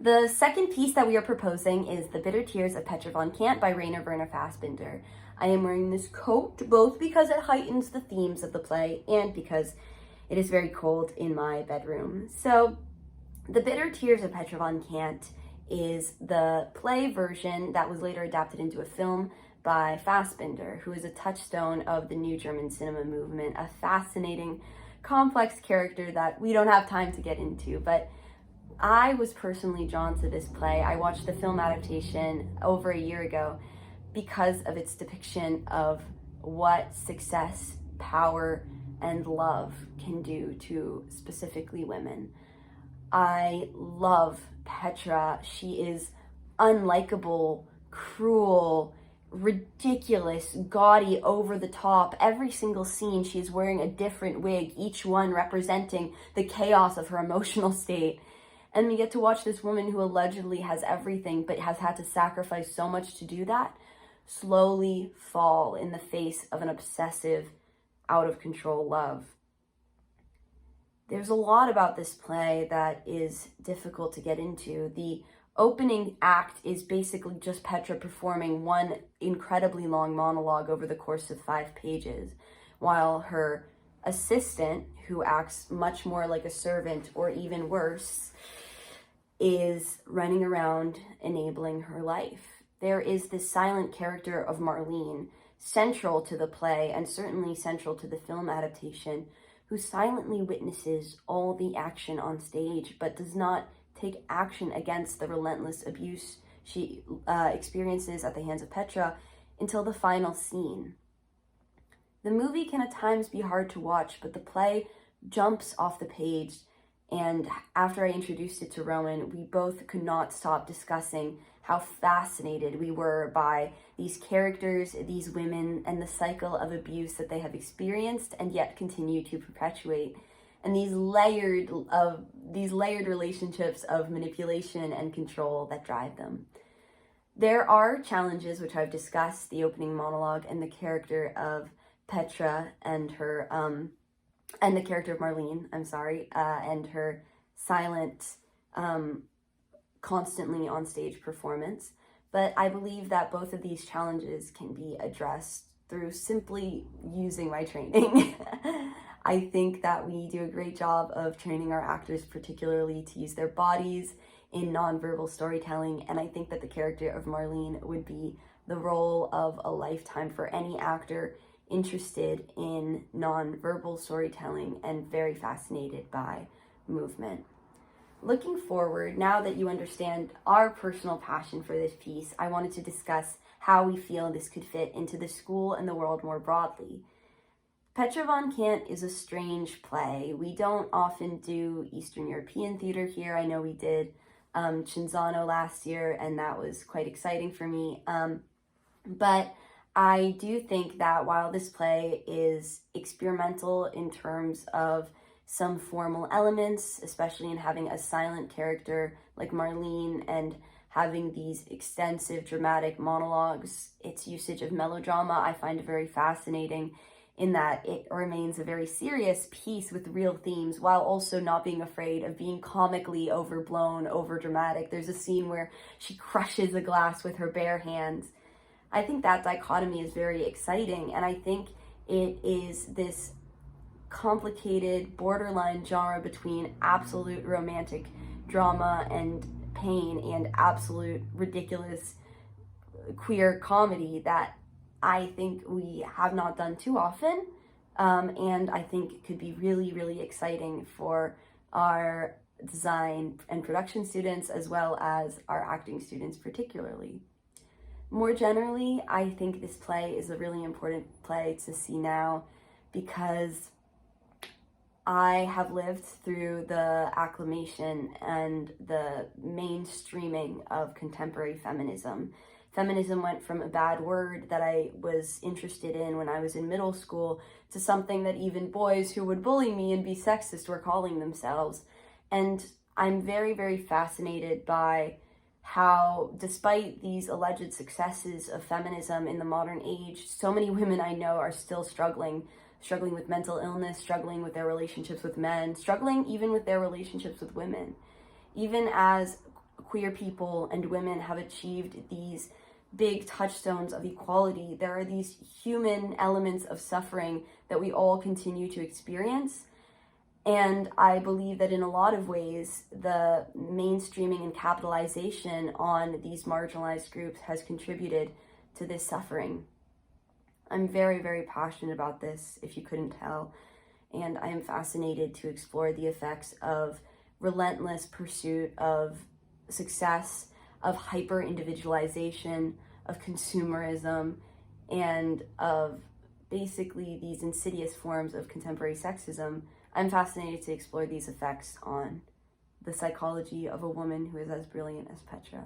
The second piece that we are proposing is The Bitter Tears of Petra von Kant by Rainer Werner Fassbinder. I am wearing this coat both because it heightens the themes of the play and because it is very cold in my bedroom. So, The Bitter Tears of Petra von Kant is the play version that was later adapted into a film by Fassbinder, who is a touchstone of the new German cinema movement, a fascinating, complex character that we don't have time to get into, but I was personally drawn to this play. I watched the film adaptation over a year ago because of its depiction of what success, power, and love can do to specifically women. I love Petra. She is unlikable, cruel, ridiculous, gaudy, over the top. Every single scene, she is wearing a different wig, each one representing the chaos of her emotional state. And we get to watch this woman who allegedly has everything, but has had to sacrifice so much to do that, slowly fall in the face of an obsessive, out of control love. There's a lot about this play that is difficult to get into. The opening act is basically just Petra performing one incredibly long monologue over the course of 5 pages, while her assistant, who acts much more like a servant or even worse, is running around enabling her life. There is this silent character of Marlene, central to the play and certainly central to the film adaptation, who silently witnesses all the action on stage but does not take action against the relentless abuse she experiences at the hands of Petra until the final scene. The movie can at times be hard to watch, but the play jumps off the page, and after I introduced it to Rowan, we both could not stop discussing how fascinated we were by these characters, these women, and the cycle of abuse that they have experienced and yet continue to perpetuate, and these layered relationships of manipulation and control that drive them. There are challenges which I've discussed: the opening monologue and the character of Petra and her and the character of Marlene, and her silent, constantly on stage performance. But I believe that both of these challenges can be addressed through simply using my training. I think that we do a great job of training our actors, particularly to use their bodies in nonverbal storytelling, and I think that the character of Marlene would be the role of a lifetime for any actor interested in nonverbal storytelling and very fascinated by movement. Looking forward, now that you understand our personal passion for this piece, I wanted to discuss how we feel this could fit into the school and the world more broadly. Petra von Kant is a strange play. We don't often do Eastern European theater here. I know we did Cinzano last year, and that was quite exciting for me. But I do think that while this play is experimental in terms of some formal elements, especially in having a silent character like Marlene and having these extensive dramatic monologues, its usage of melodrama I find very fascinating, in that it remains a very serious piece with real themes while also not being afraid of being comically overblown, overdramatic. There's a scene where she crushes a glass with her bare hands. I think that dichotomy is very exciting, and I think it is this complicated borderline genre between absolute romantic drama and pain and absolute ridiculous queer comedy that I think we have not done too often, and I think it could be really, really exciting for our design and production students as well as our acting students particularly. More generally, I think this play is a really important play to see now because I have lived through the acclamation and the mainstreaming of contemporary feminism. Feminism went from a bad word that I was interested in when I was in middle school to something that even boys who would bully me and be sexist were calling themselves. And I'm very, very fascinated by how, despite these alleged successes of feminism in the modern age, so many women I know are still struggling with mental illness, struggling with their relationships with men, struggling even with their relationships with women. Even as queer people and women have achieved these big touchstones of equality, there are these human elements of suffering that we all continue to experience. And I believe that in a lot of ways, the mainstreaming and capitalization on these marginalized groups has contributed to this suffering. I'm very, very passionate about this, if you couldn't tell, and I am fascinated to explore the effects of relentless pursuit of success, of hyper-individualization, of consumerism, and of basically these insidious forms of contemporary sexism. I'm fascinated to explore these effects on the psychology of a woman who is as brilliant as Petra.